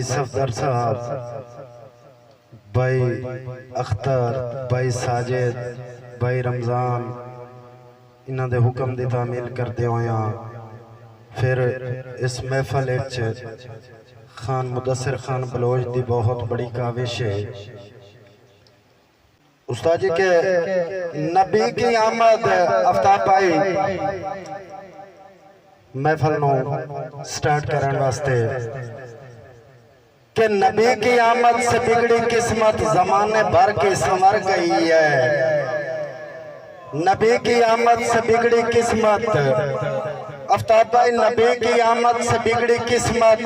सफदर साहब, भाई अख्तर, भाई साजिद, भाई रमज़ान इन्हां दे हुक्म दी तामील करदे होया फिर इस महफल खान मुदस्सिर खान बलोच दी बहुत बड़ी काविश है। उस्ताद जी के नबी की आमद आफ्ताब भाई महफल नो स्टार्ट करने वास्ते कि नबी की आमद से बिगड़ी किस्मत जमाने भर की संवर गई है। नबी की आमद से बिगड़ी किस्मत आफ्ताब भाई, नबी की आमद से बिगड़ी किस्मत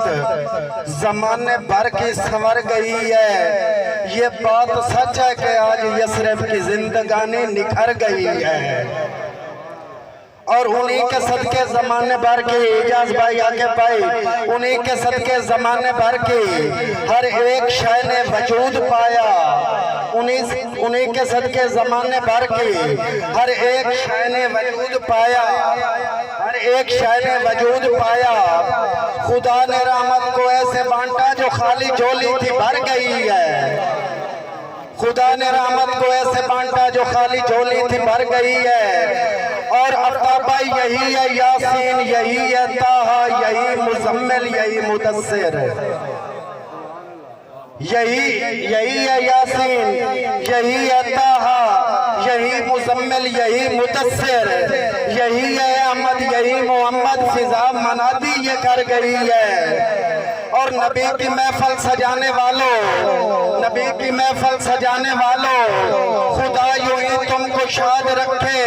जमाने भर की संवर गई है। ये बात सच है कि आज यसरफ की जिंदगानी निखर गई है और उन्हीं के सदके जमाने भर की इजाज भाई आगे भाई, उन्हीं के सदके जमाने भर की हर एक शय ने वजूद पाया। उन्हीं के सदके जमाने भर की हर एक शय ने वजूद पाया, हर एक शय ने वजूद पाया। खुदा ने रहमत को ऐसे बांटा जो खाली झोली थी भर गई है। खुदा ने रहमत को ऐसे बांटा जो खाली झोली थी भर गई है। और आफ्ताब भाई यही है यासीन, यही है ताहा, यही मुजम्मिल, यही मुदस्सिर, यही है यासीन, यही है ताहा, यही मुजम्मिल, यही मुदस्सिर, यही है अहमद, यही मोहम्मद। फिजा मनादी ये कर गई है। और नबी की महफल सजाने वालों, नबी की महफल सजाने वालों, खुदा यूं ही तुमको शाद रखे।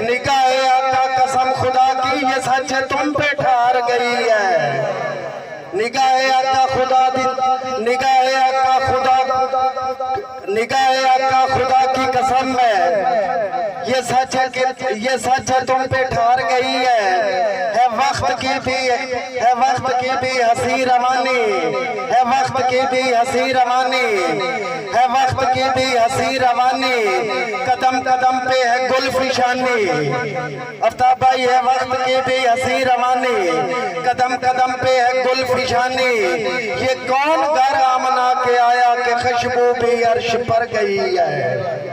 निगाहे आका कसम खुदा की ये सच तुम पे ठहर गई है। निगाहे आका खुदा दी, निगाहे आका खुदा, निगाहे आका खुदा की कसम है ये सच है कि ये सच है तुम पे ठहर गई है। वक्त की भी है, वक्त की भी हंसी रवानी है, वक्त की भी हंसी रवानी है, वक्त की भी हंसी रवानी। कदम कदम पे है गुलफिशानी आफ्ताब भाई, है वक्त की भी हंसी रवानी, कदम कदम पे है गुलफिशानी। ये कौन घर आमना के आया कि खुशबू भी अर्श पर गई है।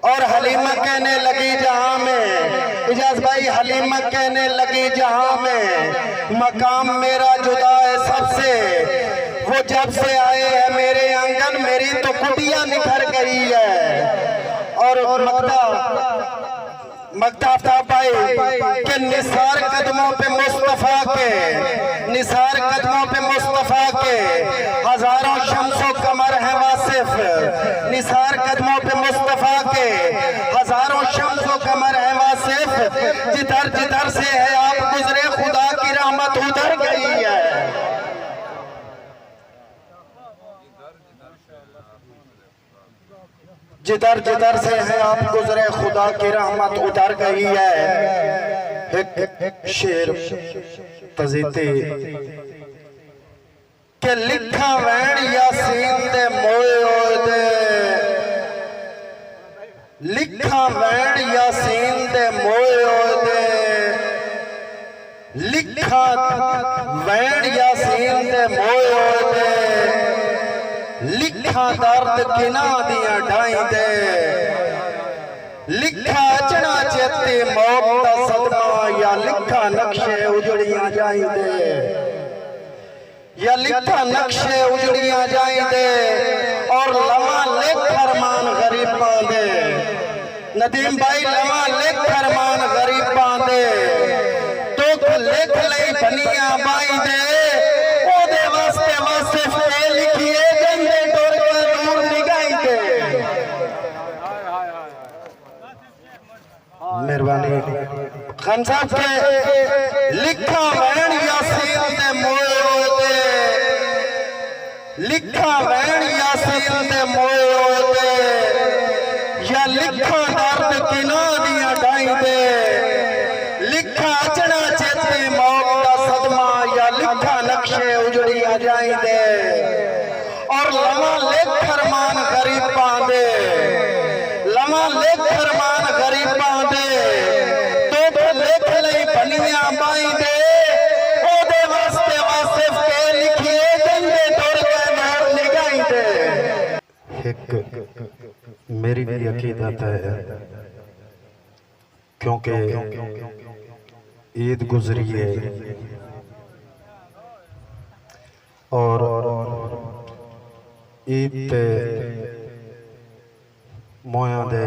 और हलीमा कहने लगी जहां में, इजाज भाई हलीमा कहने लगी जहां में मकाम मेरा जुदा है सबसे। वो जब से आए हैं मेरे आंगन मेरी तो कुटिया निखर गई है। और मक्ता आफ्ताब भाई के निसार कदमों पे मुस्तफा के, निसार कदमों पे मुस्तफा के हजारों शम्सो कमर है वासिफ। निसार कदमों पे मुस्तफा के हजारों शम्सो कमर है वासिफ। जिधर जिधर से है आप गुजरे खुदा की रहमत उधर गई है। जिधर जिधर से है आप गुजरे खुदा की रहमत उतर गई है। एक शेर तजीते के लिखा वैन यासीन दे मोए दे, लिखा वैन यासीन दे मोए दे, लिखा वैन यासीन दे मोए दे, लिखा दर्द किना दिया ढाई दे, लिखा अचना चेते मौत दा सदमा, या लिखा नक्शे उजड़ियां जाई दे, या लिखा नक्शे उजड़ियां जाई दे। और लवा लेख फरमान गरीबां दे, नदीम भाई लवा लेख फरमान गरीबां दे। दुख लिख लई बनिया बाई दे, ओदे वास्ते वासिफ ए लिखिए गंदे टोर के दूर निगाई दे। मेहरबानी खान साहब के लिखा वैन यासीन दे मोए दे, लिखा वैन यासीन दे मोए दे, या लिखा दर्द किना दिया ढाई दे, लिखा अचना चेते मौत दा सदमा, या लिखा नक्शे उजड़िया जाई दे। और लवा लेख फरमान गरीबां दे, लवा लेख फरमान गरीबां दे। तो लिख लई बनिया बाई दे, ओदे वास्ते वासिफ के लिखिए गंदे मेरी भी अकीदत है, क्योंकि ईद गुजरी है और ईद पे मोया दे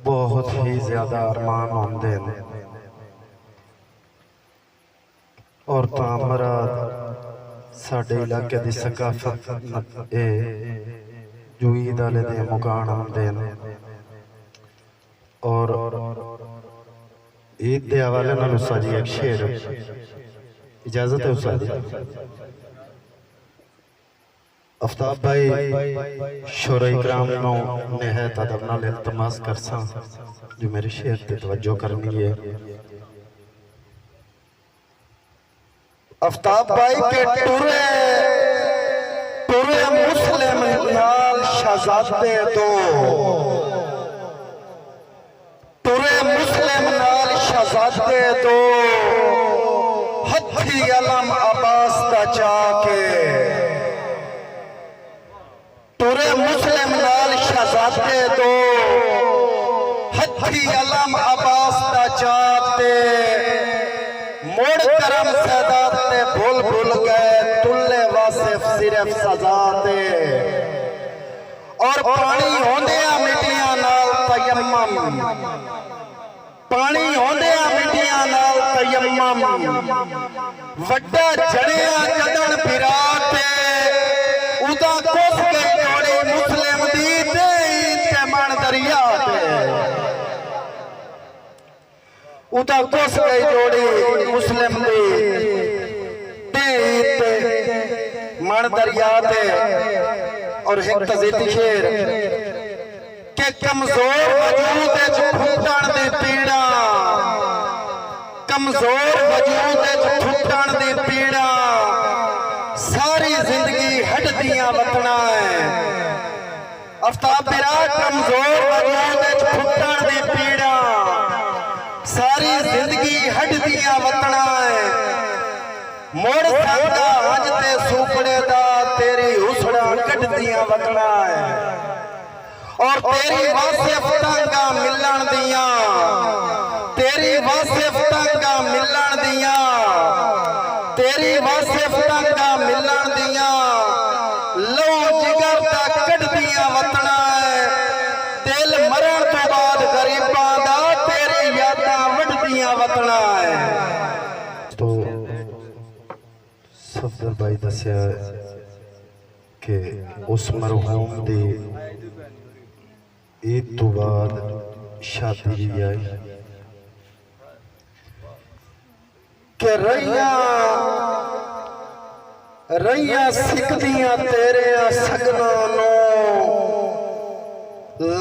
बहुत ही ज्यादा अरमान होंदे ने और तामरा साडे इलाके दी सकाफत ए जो ईद आले दे मुकान होंदे ने और ईद के हवाले नाल उस्ताद जी एक शेर, इजाजत है उस्ताद जी? आफ्ताब भाई शोरा इकराम नो निहायत अदब नाल इल्तमास करसा जो मेरे शेर ते तवज्जो करनी है। आफ्ताब भाई के टुरे टुरे मुस्लिम नाल शहजादे दो, टुरे मुस्लिम नाल शहजादे दो, हथी अलम अब्बास दा जाके, टुरे मुस्लिम नाल शहजादे दो, हथी अलम अब्बास दा जाके, मोड़ करम सदात ते भूल भूल गए तुल्ले वासिफ सिर्फ सजाते, और पानी होंदिया मिट्टियां नाल तयम्मम, पानी होंदिया मिट्टियां नाल तयम्मम, वड्डा जड़िया जदन फिरा के उदा कोस गई जोड़ी मुस्लिम दी ते मन दरिया ते, उदा कोस गई जोड़ी मुस्लिम दी ते मन दरिया ते। और एक तजीदी शेर के कमजोर वजूद घुटन दी पीड़ा, कमजोर वजूद घुटन दी पीड़ा, सारी जिंदगी हटदियां वतना है। आफ्ताब बिरा कमजोर वजूद घुटन दी पीड़ा, सारी जिंदगी हटदियां वतना है। मोड़ सांगा हज ते सूपड़े दा तेरी हुसड़ा कटदियां वतना है, और तेरी वासिफ टांगा मिलन दिया, तेरी वासिफ टांगा मिलन दिया, तेरी वासिफ टांगा मिलन दिया, लो जिगर दा कटदियां वतना है। दिल मरण तो बाद गरीबां दा तेरी यादां वटदियां वतना है। तो सफदर भाई दस्या कि उस मरहूम दी ईद तो बाद शादी भी आई कि रहियां सिकदियां तेरे सगना नो,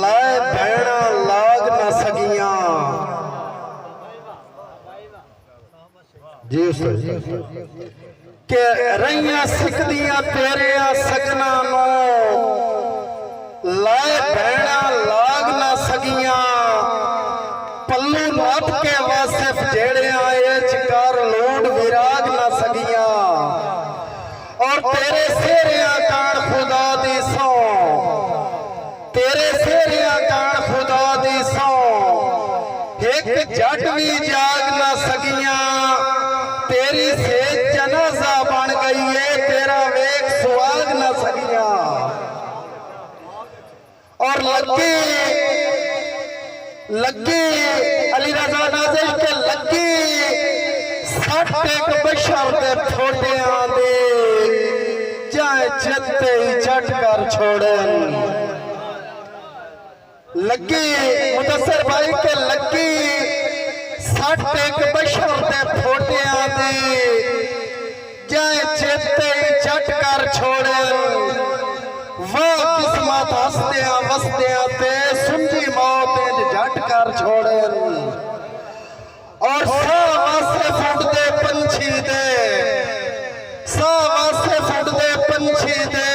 लाए भैणा लाग न सगियां। जी उस्ताद के रहियां सिकदियां तेरे सगना नो, लाए भैणा लाग न सगियां। पल्लू नाप के वासिफ जेड़े आए चिकार लोड विराग न सगियां, और तेरे सेरिया कान खुदा दी सौ, तेरे सेरिया कान खुदा दी सौ, एक जट भी जाग न सगियां। तेरी सेज जनाजा बन गई है, तेरा वेग सुहाग न सगियां। और लगी लगी अली रजा नाज़िल के लगी सट एक बशर दे ठोडियां दे, जाए जत्ते चट कर छोड़न। लगी मुदस्सिर भाई के लगी सट एक बशर दे ठोडियां दे, जाए जत्ते चट कर छोड़न। वाह किस्मत हसदिया वसदिया ते सुंजी मौत झट कर छोड़न। और सा वासे फुटदे पंछी दे, सा वासे फुटदे पंछी दे,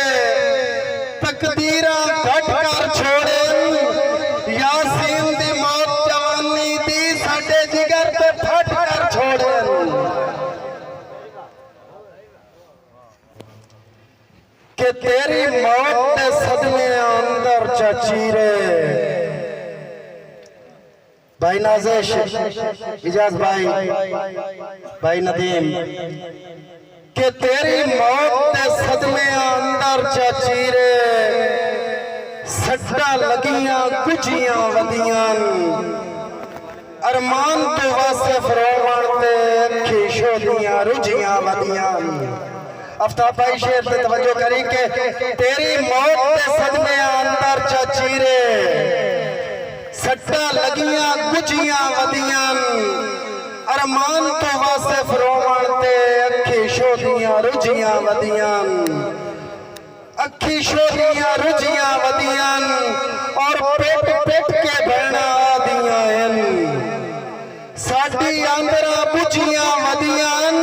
तकदीरा घट कर छोड़न। यासीन दी मौत जवानी दी साडे जिगर ते फट कर छोड़न। के तेरी मौत के सदमे अंदर चचीरे भाई नाजिश इजाज भाई भाई नदीम के तेरी मौत दे सदमे अंदर चचीरे सट्टा लगियां गुजियां वदियां अरमान तो वासे फरोवण ते अखी शोदियां रुजियां वदियां आफ्ताब भाई शेर पे तवज्जो करी के तेरी मौत दे सदमे अंदर चचीरे सट्टा लगियां गुजियां वदियां अरमान तो वासे फरोवण ते अखी शोदियां रुजियां वदियां अखी शोदियां रुजियां वदियां और पेट पेट के बहना आदियां साडी आंदरा बुझियां वदियां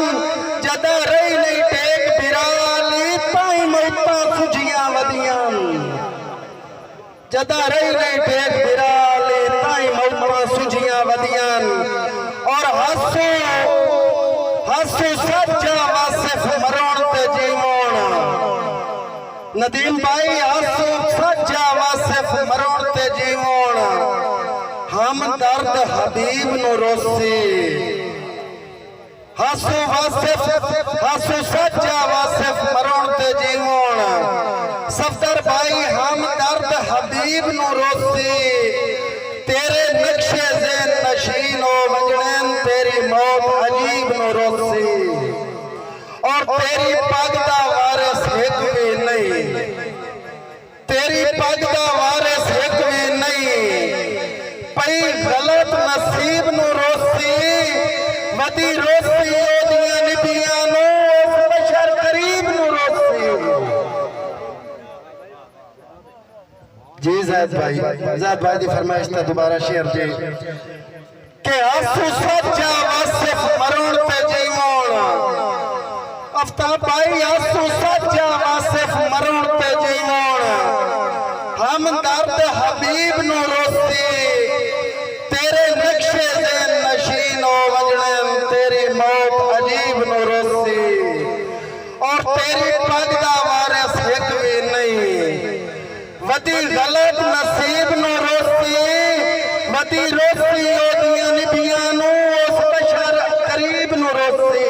जदा रही नहीं टेक बिराली ताई मौता सुझियां वदियां जदा रही नहीं टेक बिराली ताई मौता सुझियां वदियां और हंसो हंसो सच्चा वासिफ मरण ते जीवन नदीम भाई हंसो सच्चा वासिफ मरण ते जीवन हम दर्द हबीब नु रोसी हंसो वासिफ हंसो सच्चा वासिफ मरण ते जीवन सफदर भाई हम दर्द हबीब नु रोसी तेरे नक्शे ज़ेन नशीन हो वजनैन तेरी मौत अजीब नु रोसी और तेरी पगदा वारिस एक भी नहीं तेरी पगदा वारिस एक भी नहीं पई गलत नसीब नु रोसी वदी रोसी ओदियां निबियां नु बशर करीब नु रोसी जी ज़ैद भाई दी फरमाइश ता दोबारा शेर जी के आंसू सच्चा वासिफ मरण ते जीवन आफ्ताब भाई आंसू सच्चा वासिफ मरण ते जीवन हम दर्द हबीब नु रोसी तेरे नक्शे ज़ेन नशीन हो वजनैन तेरी मौत अजीब नु रोसी और तेरी पगदा वारिस एक भी नहीं वदी गलत नसीब नु रोसी वदी रोसी ओदियां निबियां नु उस बशर करीब नु रोसी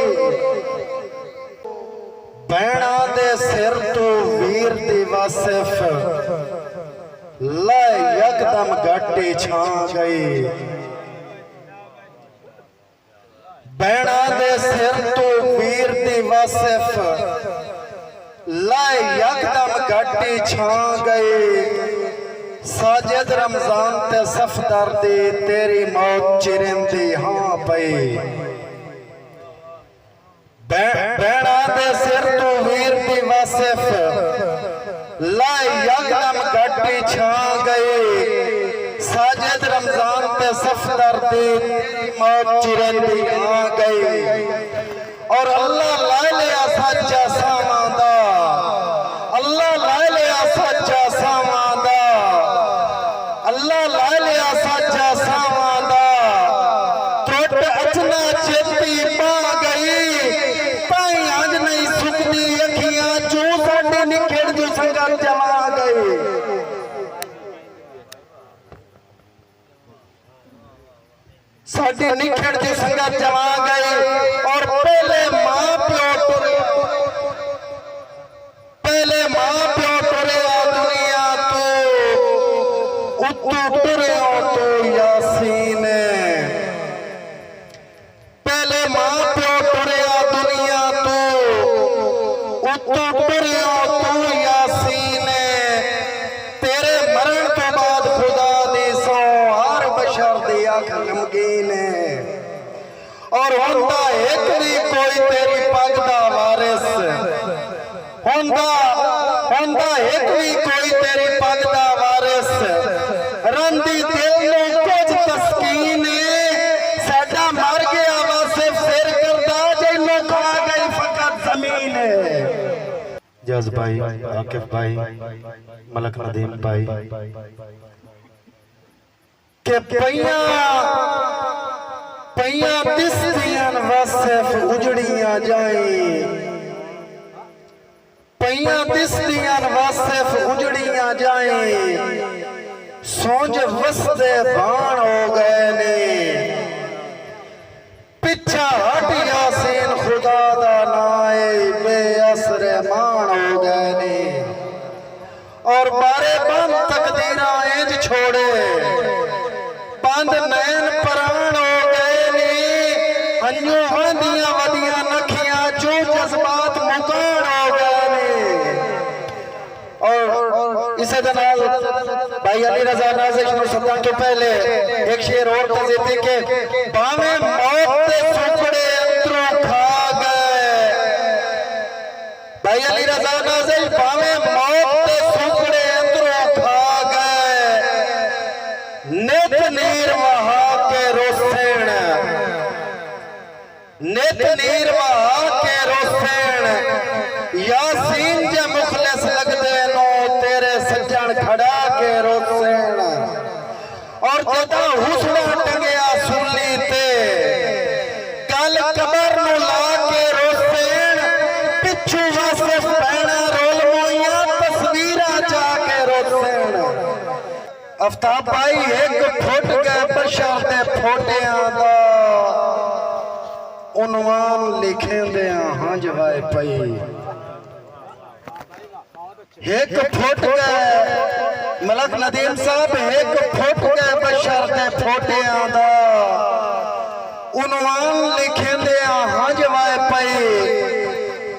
बैणा दे सिर तो वीर दी वासिफ ला यकदम गाटी छा गई बैणा दे सिर तो वीर दी वासिफ ला यकदम गाटी छा गई साजिद रमजान ते सफदर दी तेरी मौत चिरिंदी हाँ पई बैणा दे सिर तो वीर दी वासिफ ला यकदम गाटी छा गई साजिद रमजान ते सफदर दी तेरी मौत चिरिंदी हाँ गई और अल्लाह ला लिया सच्चा सामादा अल्लाह ला लिया सच्चा सामादा अल्लाह ला लिया सच्चा सामादा त्रुट अचना चेती पा गई ताई आज नहीं सुकदी अखियां चू साडी निखेड़ जो संगत जमा गई साडी निखेड़ जो संगत जमा गई और पहले मां प्यो टुरे दुनिया तो उतू टुरे तो यासीन पहले मां प्यो टुरे दुनिया तो उतू टुरे तो यासीन तेरे मरण तो बाद खुदा दी सौ हर बशर दी अख गमगीन और होंदा एक भी कोई तेरी पगदा वारिस होंदा एक भी कोई तेरी पगदा वारिस रंदी दिल नु कुछ तस्कीन साडा मर गया वासिफ सिर करदा जैनू खा गई फकत जमीन जज भाई आकिफ भाई मलक नदीम भाई के पइया दिसदियां वासिफ उजड़ियां जाई पईयां दिसदियां वासिफ उजड़ियां जाएं सोंज वसदे बाण हो गए ने पिछा हट यासीन खुदा दा नाए बेअसरे मान हो गए ने और बारे बंद तकदीरा इंज छोड़े बंद नैन परान हो गए ने हंजू वंदियां वदियां नखियां जो जज्बात मुकान हो गए ने और इसे जनाब भाई अली रजा नाज़िश मुसद्दक़ के पहले एक शेर और तज़ीती के बावे मौत दे सुकड़े अंदरों खा गए भाई अली रजा नाज़िश बावे मौत दे सुकड़े अंदरों खा गए नित नीर वहा के रोसेण नित नीर वहा के रोसेण यासीन जे मुखलिस लगदे नो तेरे सज्जन खड़ा के रोसेण और जदा हुस्ना टंगया सुली ते कल कबर नु ला के रोसेण पिछू वासिफ पैना रोल मोइया तस्वीरा जा के रोसेण आफ्ताब भाई एक फुट गए बशर दे फोटियां दा उन्वान लिखेंदे हंज वाए पई एक फुट गए मलक नदीम साहब एक फुट गए बशर दे फोटियां दा उन्वान लिखेंदे हंज वाए पई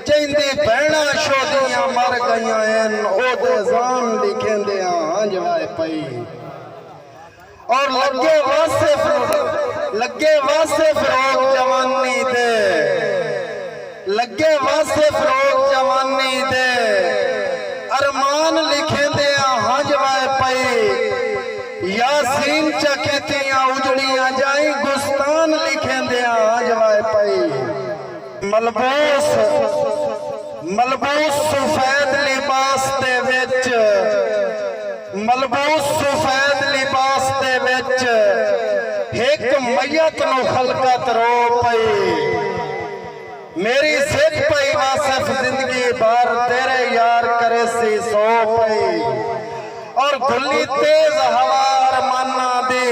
जिंदी भैणा शोदियां मर गईयां हैं ओदे जान लिखेंदे हंज वाए पई और लगे वासिफ रोग जवानी दे लगे वासिफ रोग जवानी दे अरमान लिखे दे हंज वाए पई यासीन चकेतियां उजड़ियां जाई गुस्तान लिखे दे हंज वाए पई मलबूस मलबूस सफेद लिबास दे विच मलबूस सफेद लिबास दे विच एक मैयत नु खलकत रो पई मेरी सिख पई वासिफ जिंदगी भर तेरे यार करे सी सो पई और गुल्ली तेज हवा अरमाना दी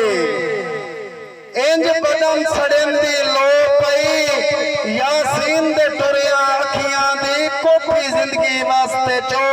इंज बदन सड़ेंदी लो पई यासीन दे टुरिया अखियां दी कोठी जिंदगी वास्ते चो